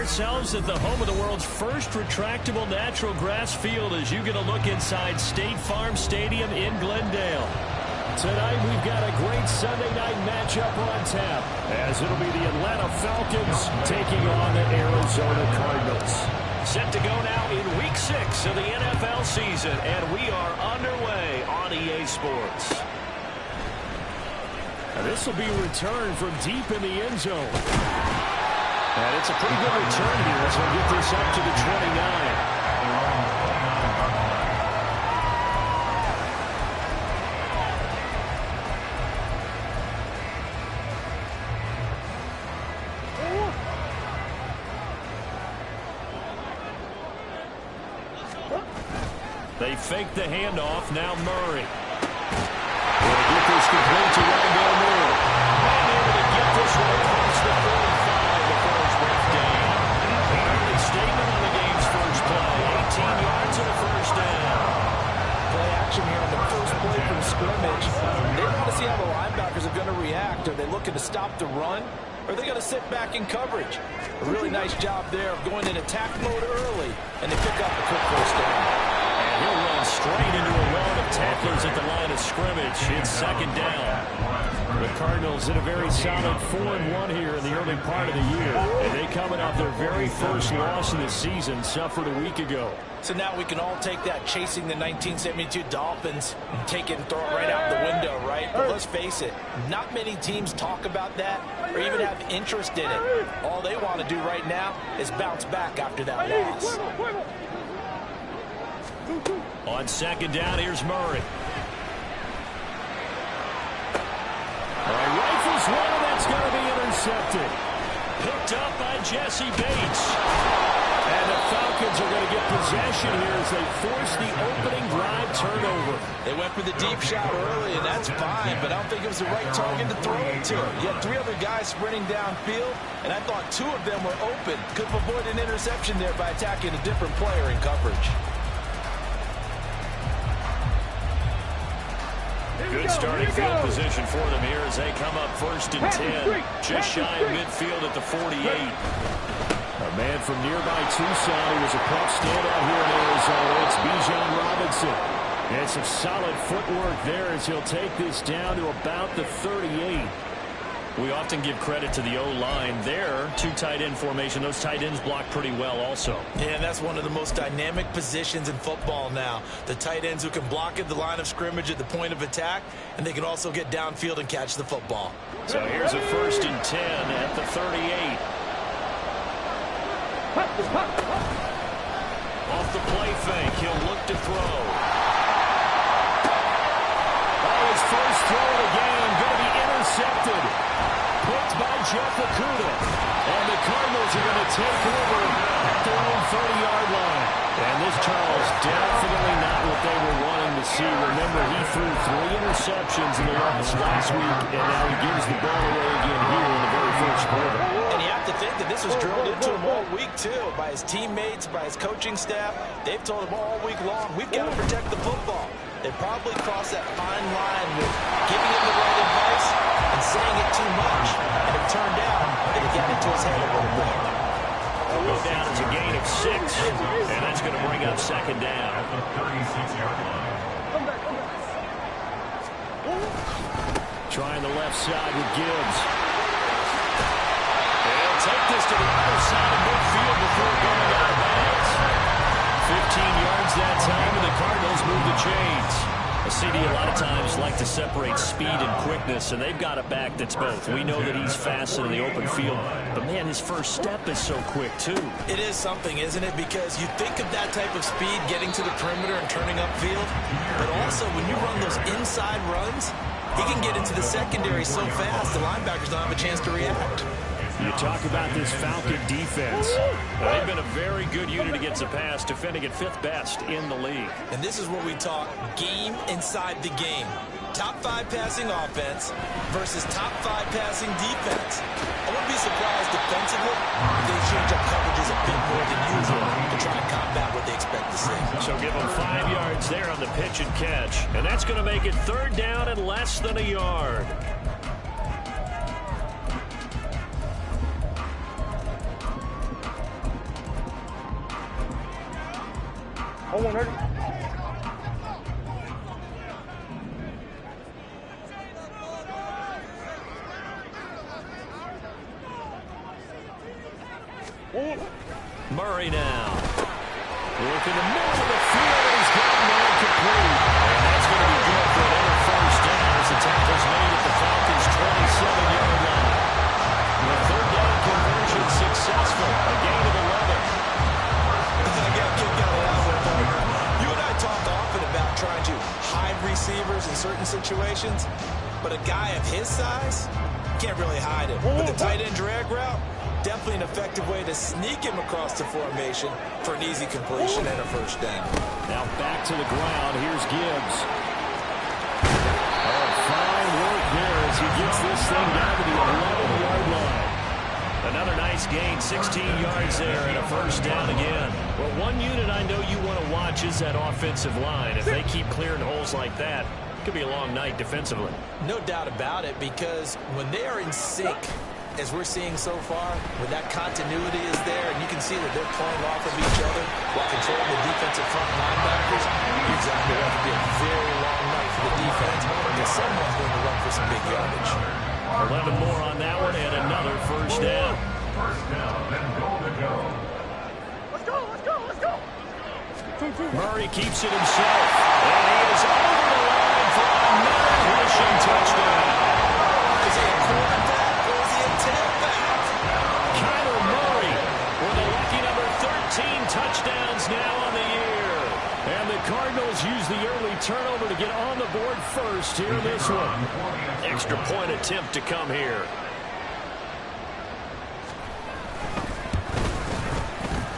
ourselves at the home of the world's first retractable natural grass field as you get a look inside State Farm Stadium in Glendale. Tonight we've got a great Sunday night matchup on tap as it'll be the Atlanta Falcons taking on the Arizona Cardinals. Set to go now in Week 6 of the NFL season, and we are underway on EA Sports. This will be returned from deep in the end zone. And it's a pretty good return here as we'll get this up to the 29. They fake the handoff. Now Murray. Will get this complete to Rondale Moore. And able to get this right across the 45 before it's brought down. An early statement on the game's first play. 18 yards and a first down. Play action here on the first play from scrimmage. They want to see how the linebackers are going to react. Are they looking to stop the run? Or are they going to sit back in coverage? A really nice job there of going in attack mode early. And they pick up a quick first down. He'll run straight into a wall of tacklers at the line of scrimmage. It's second down. The Cardinals in a very solid 4-1 here in the early part of the year. And they coming off their very first loss of the season, suffered a week ago. So now we can all take that chasing the 1972 Dolphins and take it and throw it right out the window, right? But let's face it, not many teams talk about that or even have interest in it. All they want to do right now is bounce back after that loss. On second down, here's Murray. All right, rifles one, and that's going to be intercepted. Picked up by Jesse Bates. And the Falcons are going to get possession here as they force the opening drive turnover. They went for the deep shot early, and that's fine, but I don't think it was the right target to throw it to. You had 3 other guys sprinting downfield, and I thought 2 of them were open. Could have avoided an interception there by attacking a different player in coverage. Good starting field position for them here as they come up first and 10. Just shy of midfield at the 48. A man from nearby Tucson who was a prep standout here in Arizona. It's Bijan Robinson. And some solid footwork there as he'll take this down to about the 38. We often give credit to the O-line there. 2 tight end formation. Those tight ends block pretty well also. Yeah, and that's one of the most dynamic positions in football now. The tight ends who can block at the line of scrimmage at the point of attack, and they can also get downfield and catch the football. So here's a first and 10 at the 38. Off the play fake, he'll look to throw. Oh, his first throw of the game going to be intercepted. Picked by Jeff Okudah. And the Cardinals are going to take over at their own 30-yard line. And this, Charles, definitely not what they were wanting to see. Remember, he threw 3 interceptions in the loss last week, and now he gives the ball away again here in the very first quarter. And you have to think that this was drilled into him all week, too, by his teammates, by his coaching staff. They've told him all week long, we've got to protect the football. They probably crossed that fine line with giving him the right advice and saying it too much. And it turned out that it got into his head a little bit. Go down as a gain of 6, and that's going to bring up second down. Trying the left side with Gibbs. They'll take this to the other side of midfield before going out of bounds. 15 yards that time, and the Cardinals move the chains. CD a lot of times like to separate speed and quickness, and they've got a back that's both. We know that he's fast in the open field, but man, his first step is so quick too. It is something, isn't it? Because you think of that type of speed getting to the perimeter and turning upfield, but also when you run those inside runs, he can get into the secondary so fast the linebackers don't have a chance to react. You talk about this Falcon defense. They've been a very good unit against the pass, defending at 5th best in the league. And this is what we talk game inside the game. Top 5 passing offense versus top 5 passing defense. I wouldn't be surprised defensively if they change up coverages a bit more than usual to try to combat what they expect to see. So give them 5 yards there on the pitch and catch. And that's going to make it 3rd down and less than a yard. Murray now. Look in the middle of the field, and he's got man complete. And that's going to be good for another first down as the tackle's made at the Falcons' 27-yard line. The third down conversion successful. A gain of 11. I got kicked out of that one, partner. You and I talk often about trying to hide receivers in certain situations, but a guy of his size can't really hide him. But the tight end drag route, definitely an effective way to sneak him across the formation for an easy completion and a first down. Now back to the ground. Here's Gibbs. Oh, fine work there as he gets this thing down to the 11-yard line. Another nice gain, 16 yards there, and a first down again. Well, one unit I know you want to watch is that offensive line. If they keep clearing holes like that, it could be a long night defensively. No doubt about it, because when they are in sync, as we're seeing so far, when that continuity is there, and you can see that they're playing off of each other while controlling the defensive front linebackers, you're exactly right. It'll be a very long night for the defense, because someone's going to run for some big yardage. 11 more on that one, and another first down. First down and goal to go. Let's go. Murray keeps it himself, and he is over the line for another rushing touchdown. Is he a quarterback or is he a tailback? Kyler Murray with a lucky number 13 touchdowns now on the year. And the Cardinals use the early turnover to get on the board first here in this one. Extra point attempt to come here.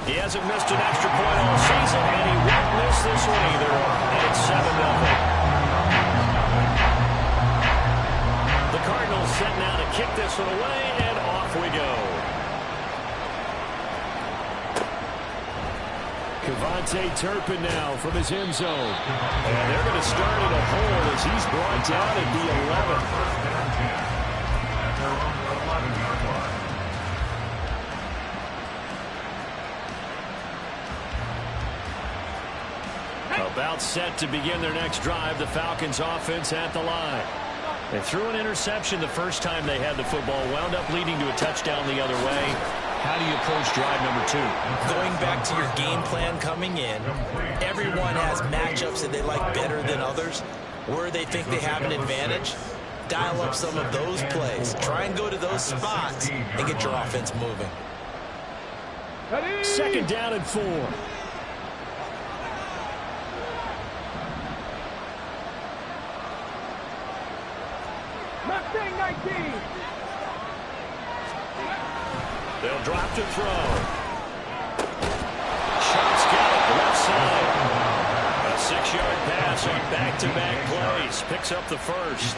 He hasn't missed an extra point all season, and he won't miss this one either. And it's 7-0. The Cardinals set now to kick this one away, and off we go. Kevontae Turpin now from his end zone. And they're going to start in a hole as he's brought down at the 11. About set to begin their next drive, the Falcons offense at the line. They threw an interception the first time they had the football, wound up leading to a touchdown the other way. How do you approach drive number 2? Going back to your game plan coming in, everyone has matchups that they like better than others. Where they think they have an advantage, dial up some of those plays. Try and go to those spots and get your offense moving. Second down and 4. They'll drop to throw. Shots got it left side. A 6-yard pass on back-to-back plays. Picks up the first.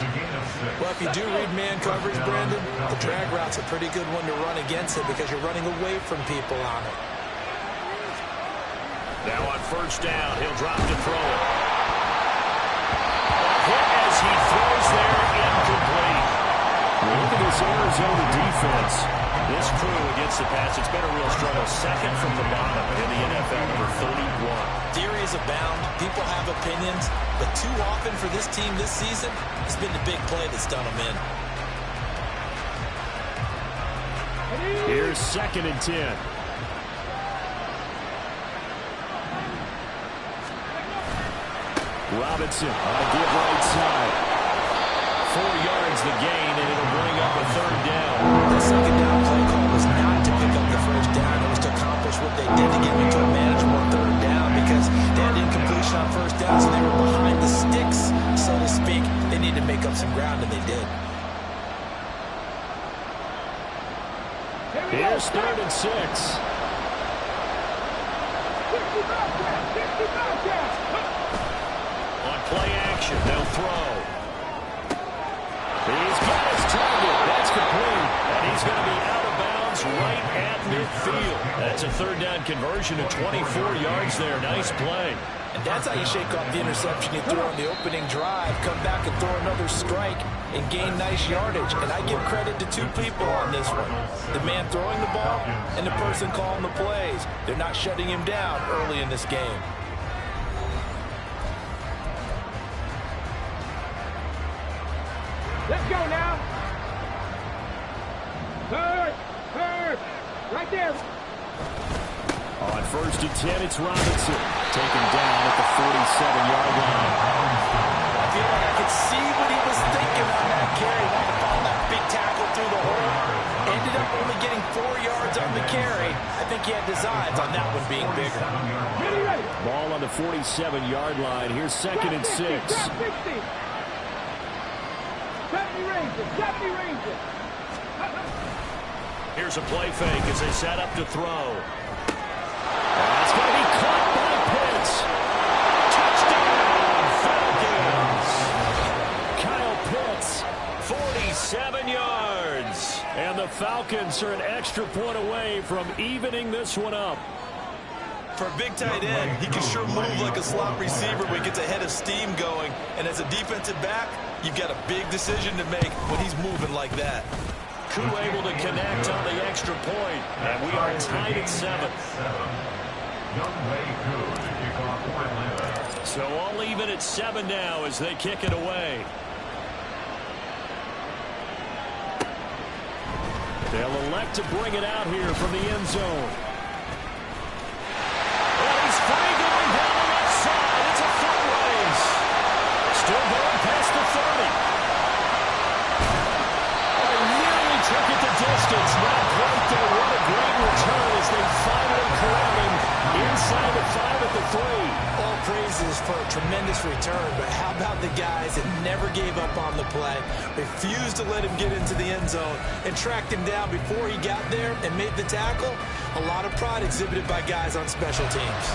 Well, if you do read man coverage, Brandon, the drag route's a pretty good one to run against it because you're running away from people on it. Now on first down, he'll drop to throw it. A hit as he throws there, incomplete. Look at this Arizona defense. This crew against the pass, it's been a real struggle. Second from the bottom in the NFL, number 31. Theories abound. People have opinions. But too often for this team this season, it's been the big play that's done them in. Here's 2nd and 10. Robinson on a give right side. 4 yards the gain, and it'll bring up a third down. The second down play call was not to pick up the first down. It was to accomplish what they did to get into a manageable third down because they had incompletion on first down, so they were behind the sticks, so to speak. They needed to make up some ground, and they did. Here's 3rd and 6. On play action, they'll throw. He's got his target. That's complete. And he's going to be out of bounds right at midfield. That's a third down conversion of 24 yards there. Nice play. And that's how you shake off the interception you threw on the opening drive. Come back and throw another strike and gain nice yardage. And I give credit to 2 people on this one. The man throwing the ball and the person calling the plays. They're not shutting him down early in this game. Let's go now. Third. Right there. On 1st and 10, it's Robinson. Taken down at the 47-yard line. I feel like I could see what he was thinking on that carry. Wanted to follow that big tackle through the hole. Ended up only getting 4 yards on the carry. I think he had designs on that one being bigger. Ready. Ball on the 47-yard line. Here's 2nd and 6. Top 60. Got me Ranger. Here's a play fake as they set up to throw. That's going to be caught by Pitts. Touchdown, Falcons. Kyle Pitts, 47 yards. And the Falcons are an extra point away from evening this one up. For a big tight end, he can sure move like a slot receiver when he gets a head of steam going. And as a defensive back, you've got a big decision to make when he's moving like that. Koo able to connect on the extra point. And we are tied at 7. So all even at 7 now as they kick it away. They'll elect to bring it out here from the end zone. And he's free going down the left side. It's a foot race. Still going past the 30. Took it the distance, not quite there. What a great return as they finally corral him inside the 5 at the 3. All praises for a tremendous return, but how about the guys that never gave up on the play, refused to let him get into the end zone, and tracked him down before he got there and made the tackle? A lot of pride exhibited by guys on special teams.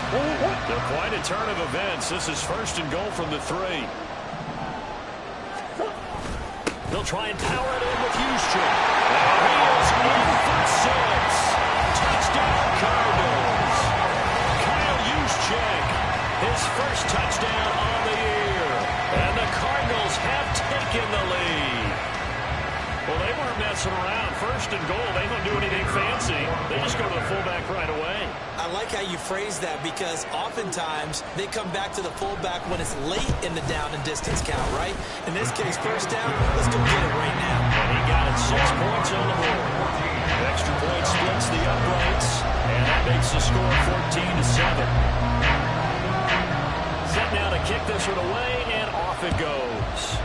Quite a turn of events. This is 1st and goal from the 3. They'll try and power it in with Houston. And he is in for 6. Touchdown, Cardinals. Kyle Juszczyk, his first touchdown on the year. And the Cardinals have taken the lead. Well, they weren't messing around. 1st and goal, they don't do anything fancy. They just go to the fullback right away. I like how you phrase that because oftentimes they come back to the fullback when it's late in the down and distance count, right? In this case, 1st down, let's go get it right now. And he got it 6 points on the board. Extra point splits the uprights, and that makes the score 14-7. Set now to kick this one away, and off it goes.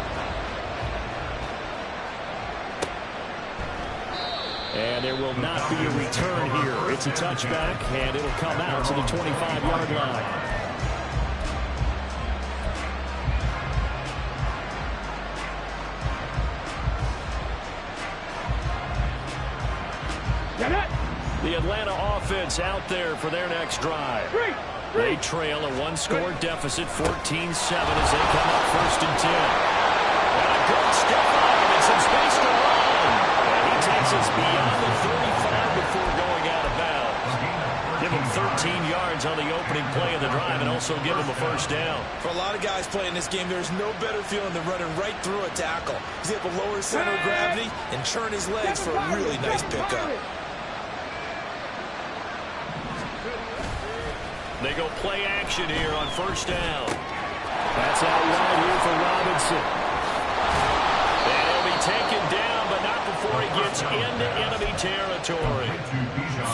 And there will not be a return here. It's a touchback, and it'll come out to the 25-yard line. The Atlanta offense out there for their next drive. They trail a 1-score deficit, 14-7, as they come up 1st and 10. And a good step up and some space to run. And he takes us beyond the 35 before going out of bounds. Give him 13 yards on the opening play of the drive and also give him a 1st down. For a lot of guys playing this game, there's no better feeling than running right through a tackle. He's able to lower his center of gravity and churn his legs for a really nice pickup. They go play action here on 1st down. That's out wide here for Robinson. And he'll be taken down, but not before he gets into enemy territory.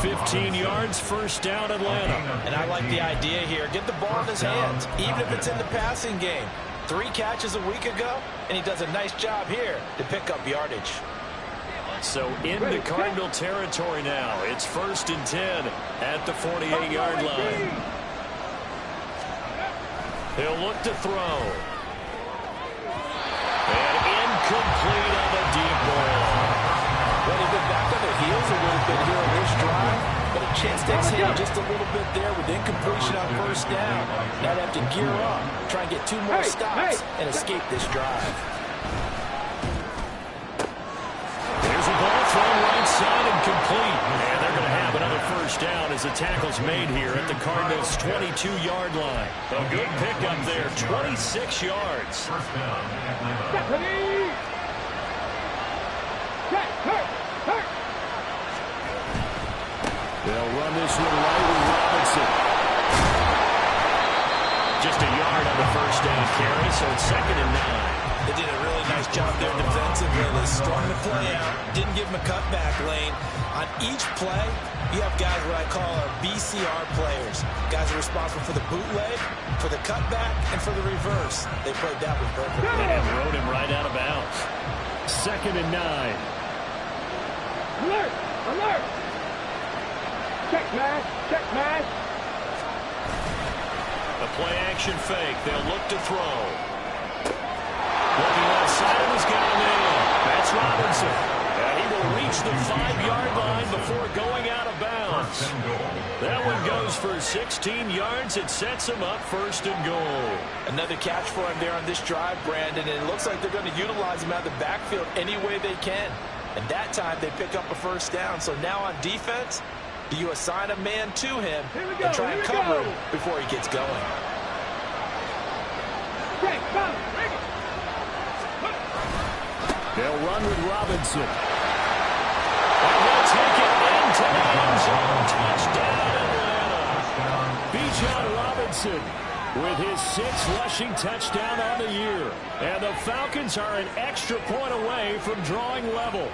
15 yards, 1st down, Atlanta. And I like the idea here. Get the ball in his hands, even if it's in the passing game. 3 catches a week ago, and he does a nice job here to pick up yardage. So into Cardinal territory now. It's 1st and 10 at the 48-yard line. He'll look to throw. And incomplete on the deep ball. Well, they've been back on their heels a little bit here on this drive, but a chance to exhale just a little bit there with incompletion on 1st down. Now they have to gear up, try and get 2 more stops, and escape this drive. There's a ball thrown right side and complete. And they're going to have another 1st down as the tackle's made here at the Cardinals' 22-yard line. A good pickup there, 26 yards. They'll run this one right with Robinson. Just a yard on the 1st down carry, so it's 2nd and 9. They did a really nice job there defensively. They strung the play out, didn't give him a cutback lane. On each play, you have guys what I call our BCR players. Guys are responsible for the bootleg, for the cutback, and for the reverse. They played that one perfectly. And rode him right out of bounds. 2nd and 9. Alert! Alert! Check mash! Check mash! A play-action fake. They'll look to throw. Looking outside of his gun in. That's Robinson. And he will reach the 5-yard line before going out of bounds. That one goes for 16 yards. It sets him up 1st and goal. Another catch for him there on this drive, Brandon, and it looks like they're going to utilize him out of the backfield any way they can. And that time they pick up a 1st down. So now on defense, do you assign a man to him and try and cover him before he gets going? Okay, go! They'll run with Robinson. And he'll take it into the end zone. Touchdown, Atlanta. Bijan Robinson with his 6th rushing touchdown on the year. And the Falcons are an extra point away from drawing level.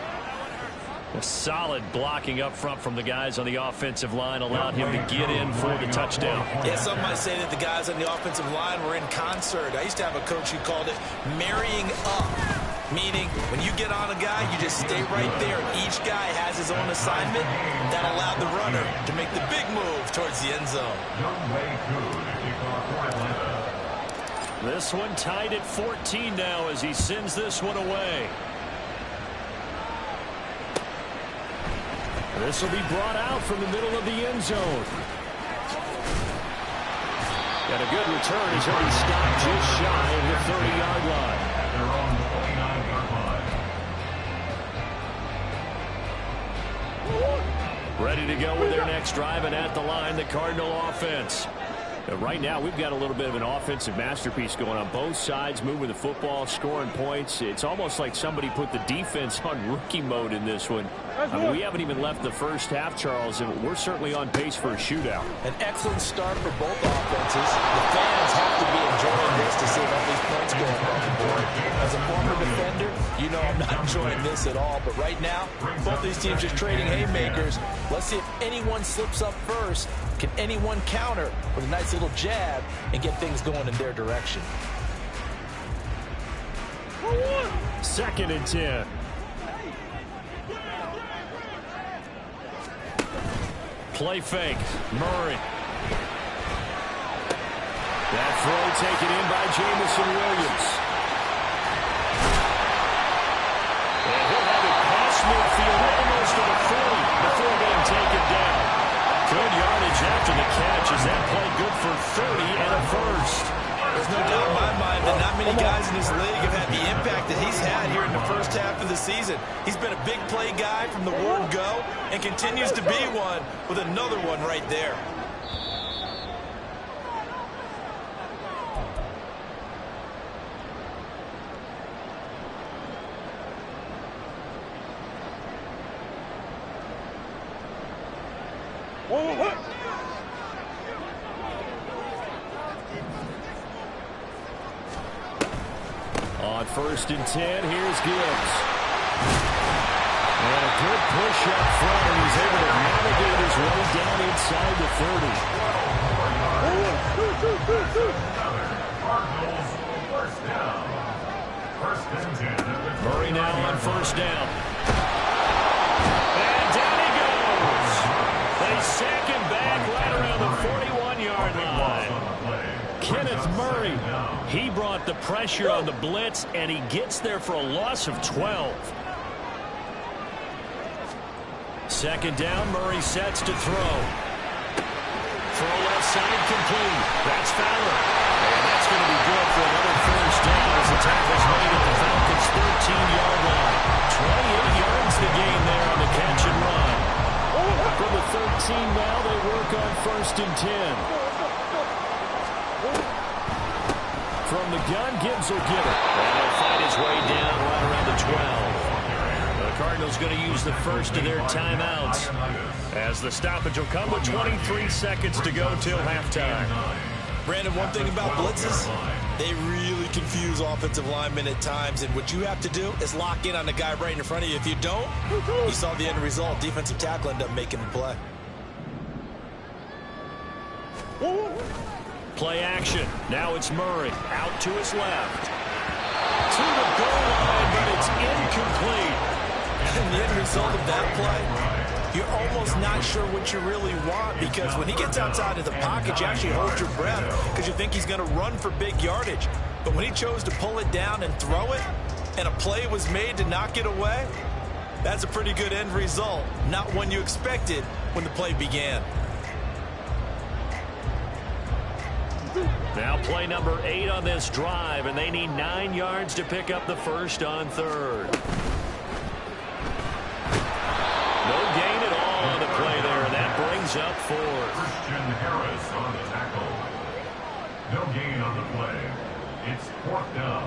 A solid blocking up front from the guys on the offensive line allowed him to get in for the touchdown. Yeah, some might say that the guys on the offensive line were in concert. I used to have a coach who called it marrying up, meaning when you get on a guy, you just stay right there, and each guy has his own assignment. That allowed the runner to make the big move towards the end zone. This one tied at 14 now as he sends this one away. This will be brought out from the middle of the end zone. Got a good return as he'll be stopped just shy of the 30-yard line. They're on the 49-yard line. Ready to go with their next drive, and at the line, the Cardinal offense. Right now, we've got a little bit of an offensive masterpiece going on both sides, moving the football, scoring points. It's almost like somebody put the defense on rookie mode in this one. I mean, we haven't even left the first half, Charles, and we're certainly on pace for a shootout. An excellent start for both offenses. The fans have to be enjoying this to see all these points going on the board. As a former defender, you know I'm not enjoying this at all. But right now, both these teams just trading haymakers. Let's see if anyone slips up first. Can anyone counter with a nice little jab and get things going in their direction? 2nd and 10. Play fake. Murray. That throw taken in by Jamison Williams. And he'll have it past midfield almost to the 40 before being taken down. Good yardage after the catch. Is that play good for 30 and a 1st? There's no doubt in my mind that not many guys in this league have had the impact that he's had here in the first half of the season. He's been a big play guy from the word go and continues to be one with another one right there. On 1st and 10, here's Gibbs. And a good push up front, and he's able to navigate his way down inside the 30. Murray now on 1st down. And down he goes. They sack him back right around the 41-yard line. Kenneth Murray, he brought the pressure on the blitz, and he gets there for a loss of 12. 2nd down, Murray sets to throw. Throw left side complete. That's Fowler. And that's going to be good for another 1st down as the tackle's made at the Falcons' 13-yard line. 28 yards to gain there on the catch and run. From the 13 now, they work on 1st and 10. From the gun, Gibbs will get it. And he'll find his way down right around the 12. The Cardinals going to use the first of their timeouts as the stoppage will come with 23 seconds to go till halftime. Brandon, one thing about blitzes, They really confuse offensive linemen at times, and what you have to do is lock in on the guy right in front of you. If you don't, you saw the end result. Defensive tackle ended up making the play. Play action. Now it's Murray out to his left. To the goal line, but it's incomplete. And the end result of that play, you're almost not sure what you really want, because when he gets outside of the pocket, you actually hold your breath because you think he's going to run for big yardage. But when he chose to pull it down and throw it, and a play was made to knock it away, that's a pretty good end result. Not one you expected when the play began. Now play number 8 on this drive, and they need 9 yards to pick up the first on third. No gain at all on the play there, and that brings up 4. Christian Harris on the tackle. No gain on the play. It's 4th down.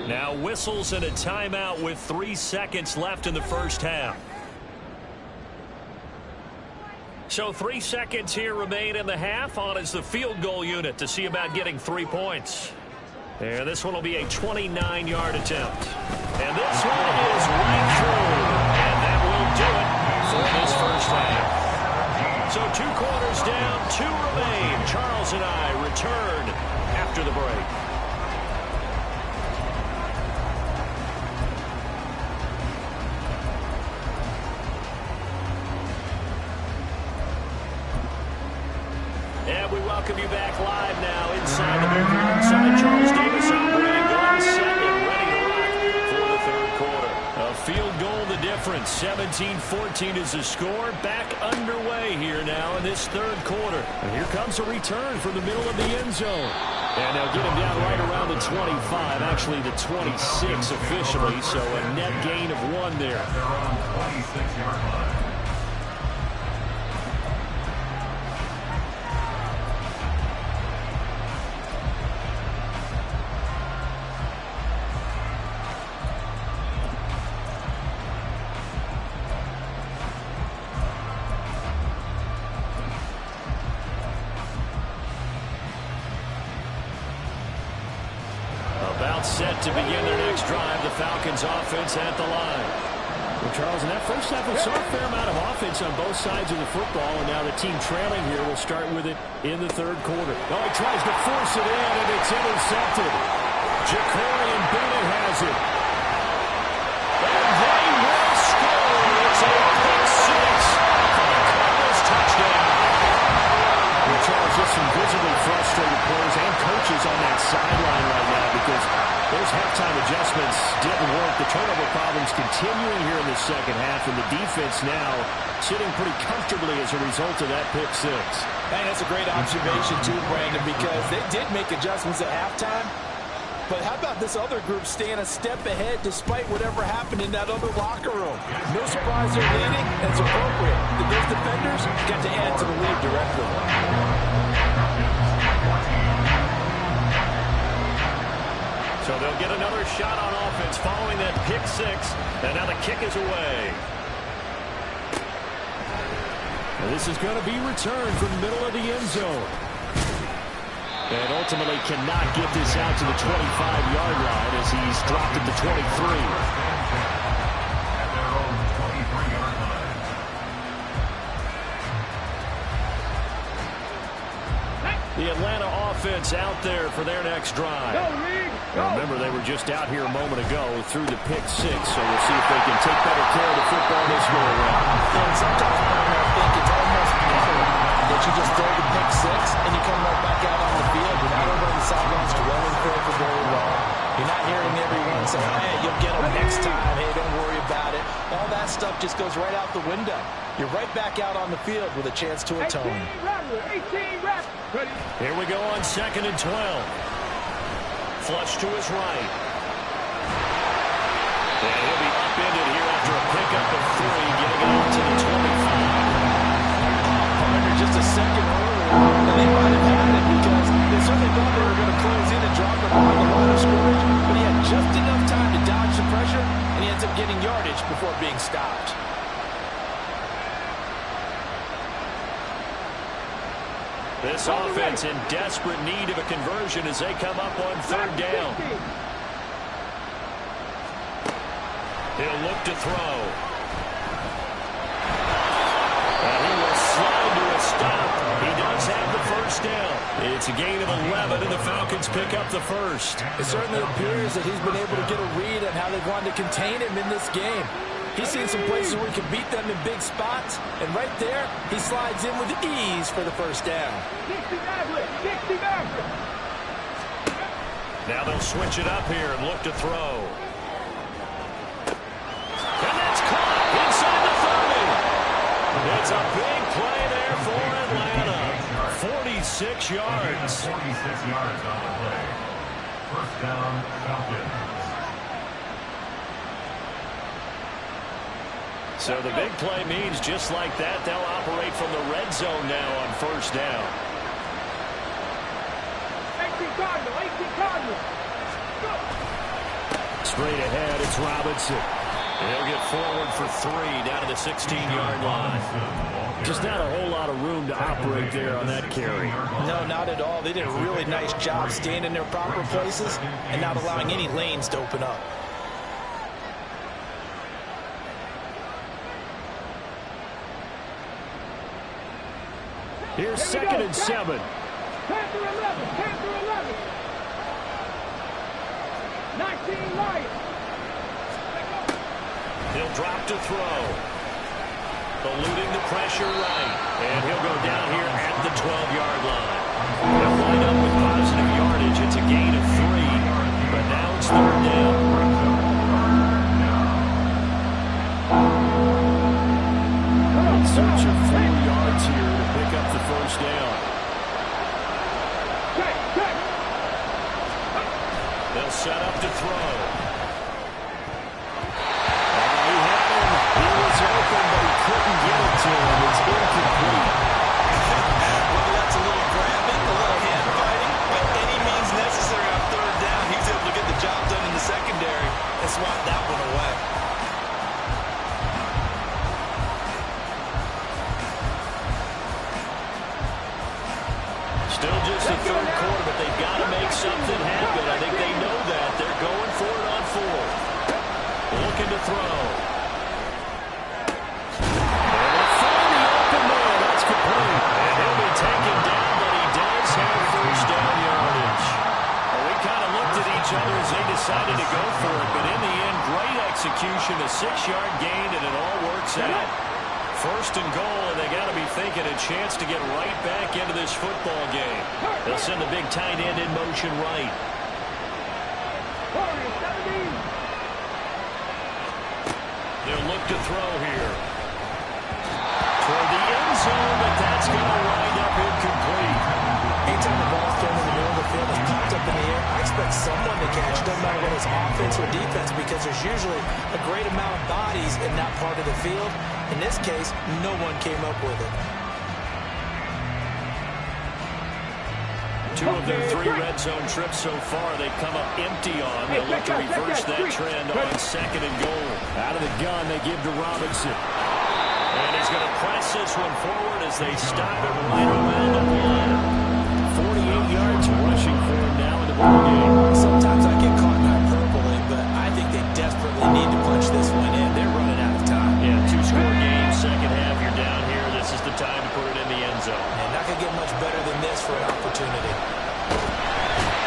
Now whistles and a timeout with 3 seconds left in the first half. So 3 seconds here remain in the half. On is the field goal unit to see about getting 3 points. There, this one will be a 29-yard attempt. And this one is right through. And that will do it for this first half. So 2 quarters down, 2 remain. Charles and I return after the break. And we welcome you back live now inside the booth alongside Charles Davis. I'm Brandon Glenn, set and ready to rock for the third quarter. A field goal the difference. 17-14 is the score. Back underway here now in this third quarter. And here comes a return from the middle of the end zone. And they'll get him down right around the 25, actually the 26 officially, so a net gain of 1 there. They're on 26-yard line. Set to begin their next drive. The Falcons offense at the line. Well, Charles, in that first half, we saw a fair amount of offense on both sides of the football, and now the team trailing here will start with it in the third quarter. Oh, he tries to force it in, and it's intercepted. Jacorian Bennett has it. And they will score. It's a pick 6 for the Cardinals touchdown. Well, Charles, just some visibly frustrated players and coaches on that sideline right now because those halftime adjustments didn't work. The turnover problems continuing here in the second half, and the defense now sitting pretty comfortably as a result of that pick 6. And that's a great observation too, Brandon, because they did make adjustments at halftime. But how about this other group staying a step ahead despite whatever happened in that other locker room? No surprise they're leading, and it's appropriate that those defenders get to add to the lead directly. So they'll get another shot on offense following that pick 6, and now the kick is away. And this is going to be returned from the middle of the end zone. And ultimately cannot get this out to the 25-yard line as he's dropped at the 23. The Atlanta offense out there for their next drive. Now remember, they were just out here a moment ago through the pick 6, so we'll see if they can take better care of the football this go around. And sometimes I think it's almost better that you just throw the pick 6 and you come right back out on the field. You're not over on the sidelines dwelling for very long. You're not hearing everyone say, hey, you'll get them next time. Hey, don't worry about it. All that stuff just goes right out the window. You're right back out on the field with a chance to atone. 18 reps. Ready. Here we go on 2nd and 12. Flush to his right. And he'll be upended here after a pickup of 3, getting out to the 25. Partner just a second earlier, and they might have had it because they certainly thought they were going to close in and drop it on the line of scrimmage, but he had just enough time to dodge the pressure, and he ends up getting yardage before being stopped. This offense in desperate need of a conversion as they come up on third down. He'll look to throw. And he will slide to a stop. He does have the first down. It's a gain of 11, and the Falcons pick up the first. It certainly appears that he's been able to get a read on how they've wanted to contain him in this game. He's seen some places where he can beat them in big spots, and right there, he slides in with ease for the first down. Now they'll switch it up here and look to throw. And that's caught inside the 30. It's a big play there for Atlanta. 46 yards. 46 yards on the play. First down, Falcons. So the big play means just like that, they'll operate from the red zone now on first down. Straight ahead, it's Robinson. And he'll get forward for 3 down to the 16-yard line. Just not a whole lot of room to operate there on that carry. No, not at all. They did a really nice job staying in their proper places and not allowing any lanes to open up. Here's 2nd and 7. Panther 11, Panther 11. 19 Lions. He'll drop to throw. Eluding the pressure right. And he'll go down here at the 12-yard line. They'll line up with positive yardage. It's a gain of 3. But now it's third down. In search of 4 yards here to pick up the first down. They'll set up to throw. He had him. He was open, but he couldn't get it to him. It's incomplete. Whether that's a little grabbing, a little hand fighting, by any means necessary on third down, he's able to get the job done in the secondary and swat that one away. Still just the third quarter, but they've got to make something happen. I think they know that. They're going for it on 4. Looking to throw. And they'll find the open man. That's complete. And he'll be taken down, but he does have first down yardage. Well, we kind of looked at each other as they decided to go for it, but in the end, great execution, a 6-yard gain, and it all works out. First and goal, and they got to be thinking a chance to get right back into this football game. They'll send the big tight end in motion right. They'll look to throw here. Toward the end zone, but that's going to wind up incomplete. Anytime the ball's thrown in the middle of the field and popped up in the air, I expect someone to catch it, no matter whether it's offense or defense, because there's usually a great amount of bodies in that part of the field. In this case, no one came up with it. 2 of their 3 red zone trips so far, they've come up empty on. They'll look to reverse that trend on 2nd and goal. Out of the gun, they give to Robinson. And he's going to press this one forward as they stop him right around the line. 48 yards rushing for him now in the ball game. Sometimes I get caught in hyperbole, but I think they desperately need to punch this one in. They're running out of time. Yeah, 2-score game, second half, you're down here. This is the time to put it in the end zone. And not going to get much better than this for an opportunity.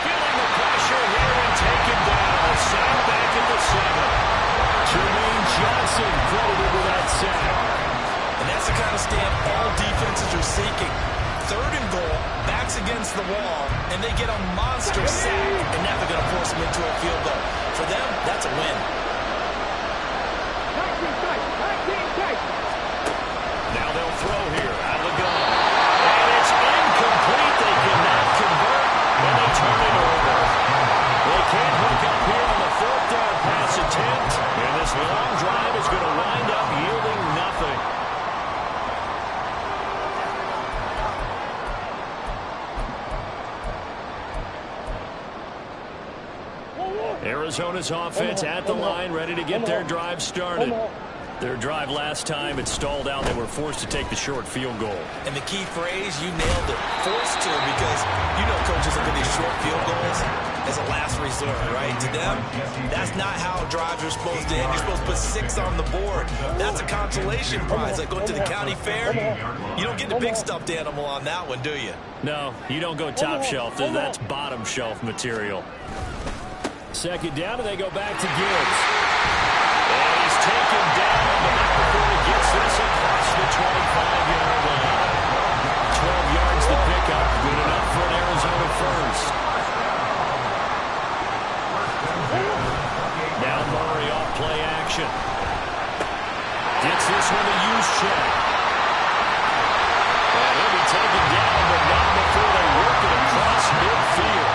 Feeling the pressure here and taken down. Sack back at the 7. Jermaine Johnson credited with that sack. And that's the kind of stand all defenses are seeking. 3rd and goal, backs against the wall, and they get a monster sack. And now they're going to force them into a field goal. For them, that's a win. Now they'll throw here out of the gun. And it's incomplete. They cannot convert, and they turn it over. They can't hook up here on the 4th down pass attempt. And this long drive is going to wind up yielding nothing. Arizona's offense at the line, ready to get their drive started. Their drive last time, it stalled out. They were forced to take the short field goal. And the key phrase, you nailed it, forced to, because you know coaches look at these short field goals as a last resort, right? To them, that's not how drives are supposed to end. You're supposed to put 6 on the board. That's a consolation prize. Like going to the county fair, you don't get the big stuffed animal on that one, do you? No, you don't go top shelf. That's bottom shelf material. Second down, and they go back to Gibbs. And he's taken down, but not before he gets this across the 25-yard line. 12 yards to pick up. Good enough for an Arizona first. Now Murray off play action. Gets this one to use check. And he'll be taken down, but not before they work it across midfield.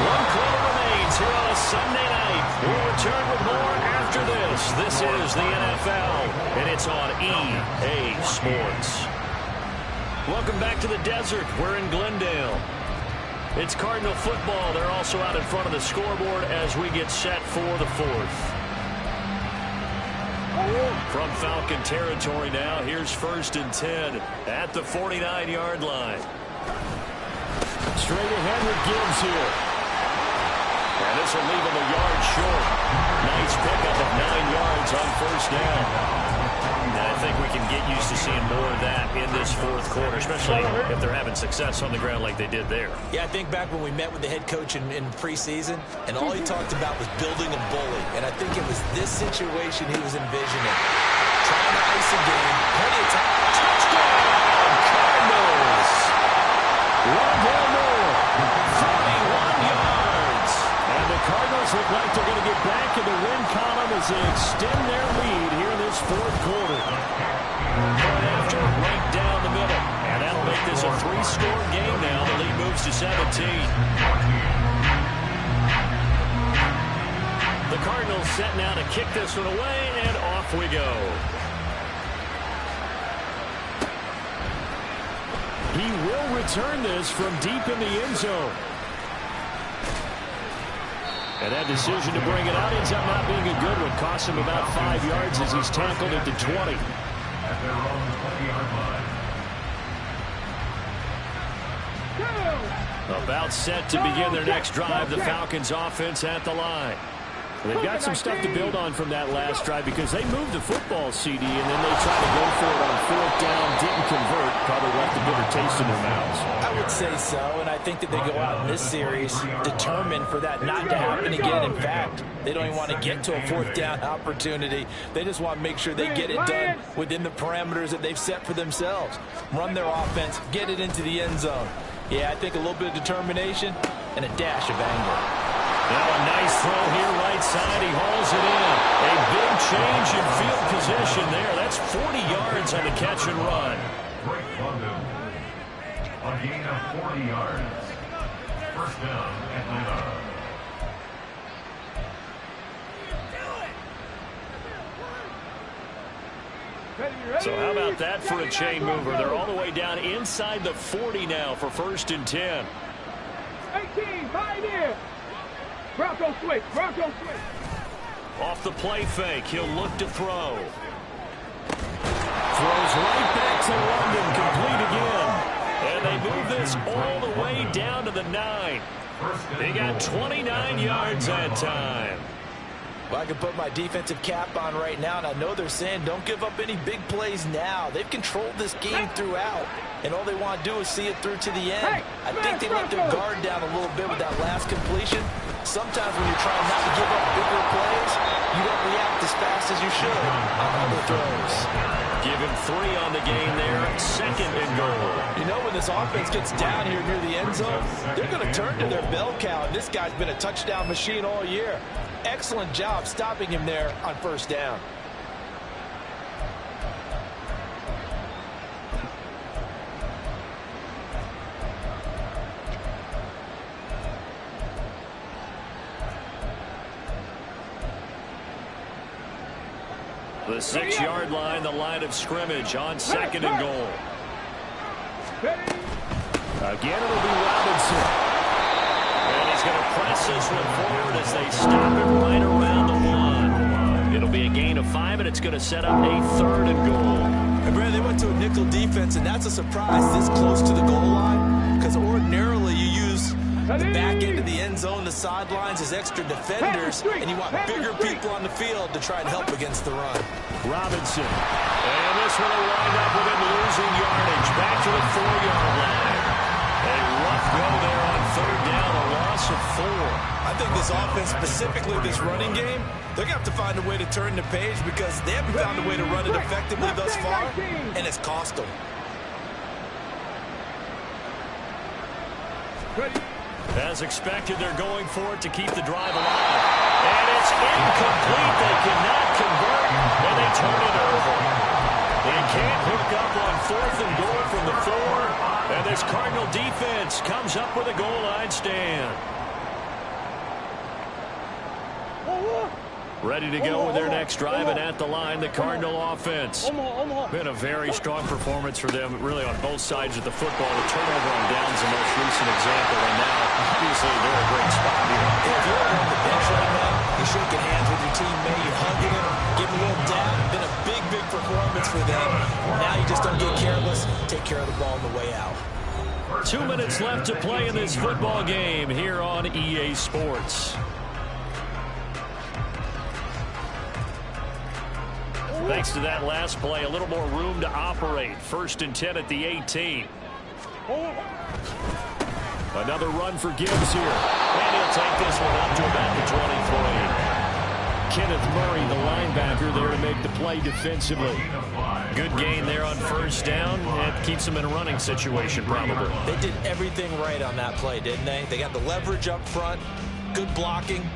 One quarter remains here on a Sunday night. We'll return with more after this. This is the NFL, and it's on EA Sports. Welcome back to the desert. We're in Glendale. It's Cardinal football. They're also out in front of the scoreboard as we get set for the fourth. From Falcon territory now, here's 1st and 10 at the 49-yard line. Straight ahead with Gibbs here. And this will leave him a yard short. Nice pickup of 9 yards on 1st down. And I think we can get used to seeing more of that in this fourth quarter, especially if they're having success on the ground like they did there. Yeah, I think back when we met with the head coach in preseason, and all he talked about was building a bully. And I think it was this situation he was envisioning. Trying to ice a game, plenty of time. Touchdown, Cardinals! Rondell Moore, 41 yards. And the Cardinals look like they're going to get back in the win column as they extend their lead here in this fourth quarter. But after, right down the middle. And that'll make this a 3-score game now. The lead moves to 17. The Cardinals set now to kick this one away, and off we go. He will return this from deep in the end zone. And that decision to bring it out ends up not being a good one. Costs him about 5 yards as he's tackled at the 20. At their own 20-yard line. About set to begin their next drive. The Falcons offense at the line. They've got some stuff to build on from that last drive because they moved the football, CD, and then they tried to go for it on 4th down, didn't convert, probably left a bitter taste in their mouths. I would say so, and I think that they go out in this series determined for that not to happen again. In fact, they don't even want to get to a 4th down opportunity. They just want to make sure they get it done within the parameters that they've set for themselves. Run their offense, get it into the end zone. Yeah, I think a little bit of determination and a dash of anger. Now a nice throw here right side. He hauls it in. A big change in field position there. That's 40 yards on the catch and run. Great London. A gain of 40 yards. 1st down, Atlanta. So how about that for a chain mover? They're all the way down inside the 40 now for 1st and 10. 18, pioneer. Bronco switch, Bronco switch. Off the play fake, he'll look to throw. Throws right back to London, complete again. And they move this all the way down to the 9. They got 29 yards that time. Well, I can put my defensive cap on right now, and I know they're saying don't give up any big plays now. They've controlled this game throughout, and all they want to do is see it through to the end. I think they let their guard down a little bit with that last completion. Sometimes when you're trying not to give up bigger plays, you don't react as fast as you should on other throws. Give him 3 on the game there, 2nd and goal. You know, when this offense gets down here near the end zone, they're going to turn to their bell cow, and this guy's been a touchdown machine all year. Excellent job stopping him there on 1st down. The 6-yard line, the line of scrimmage on 2nd and goal. Again, it'll be Robinson. And he's going to press this one forward as they stop it right around the 1. 5, and it's going to set up a 3rd and goal. And Brad, they went to a nickel defense, and that's a surprise this close to the goal line, because ordinarily you use the back end of the end zone, the sidelines as extra defenders, and you want bigger people on the field to try and help against the run. Robinson. And this one will wind up with him losing yardage. Back to the 4-yard line. A rough go there on 3rd down, a loss of 4. I think this offense, specifically this running game, they're going to have to find a way to turn the page because they haven't found a way to run it effectively thus far, and it's cost them. As expected, they're going for it to keep the drive alive. And it's incomplete. They cannot convert, and they turn it over. They can't hook up on 4th and goal from the 4. And this Cardinal defense comes up with a goal line stand. Ready to go with their next drive, and at the line, the Cardinal offense. Been a very strong performance for them, really on both sides of the football. The turnover on downs the most recent example, and now, obviously, they're a great spot here. If you're on the bench right now, you're shaking hands with your teammate, you're hugging him, giving a little dab. Been a big, big performance for them. Now you just don't get careless. Take care of the ball on the way out. 2 minutes left to play in this football game here on EA Sports. Thanks to that last play, a little more room to operate. 1st and 10 at the 18. Another run for Gibbs here. And he'll take this one up to about the 23. Kenneth Murray, the linebacker, there to make the play defensively. Good gain there on 1st down. It keeps them in a running situation, probably. They did everything right on that play, didn't they? They got the leverage up front, good blocking.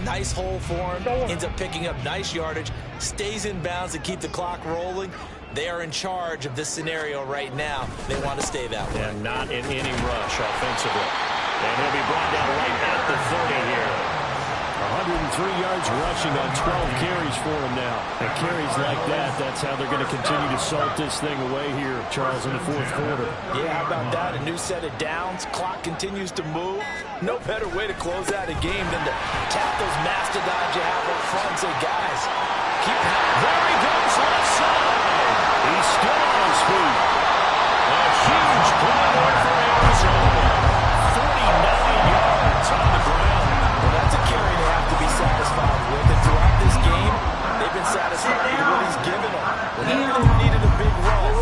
Nice hole for him, ends up picking up nice yardage, stays in bounds to keep the clock rolling. They are in charge of this scenario right now. They want to stay that way. And not in any rush offensively. And he'll be brought down right at the 30 here. 103 yards rushing on 12 carries for him now. And carries like that, that's how they're going to continue to salt this thing away here, Charles, in the 4th quarter. Yeah, how about that? A new set of downs. Clock continues to move. No better way to close out a game than to tap those mastodons you have up front and say, guys, keep there he goes, left side. He's still on his feet. A huge play there for Arizona. 49 yards on the ground. Well, that's a carry they have to be satisfied with. And throughout this game, they've been satisfied with what he's given them. Whenever they needed a big run,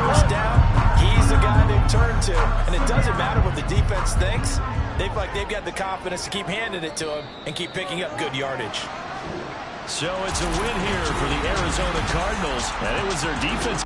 1st down, he's the guy they've turned to. And it doesn't matter what the defense thinks. They feel like they've got the confidence to keep handing it to him and keep picking up good yardage. So it's a win here for the Arizona Cardinals, and it was their defense.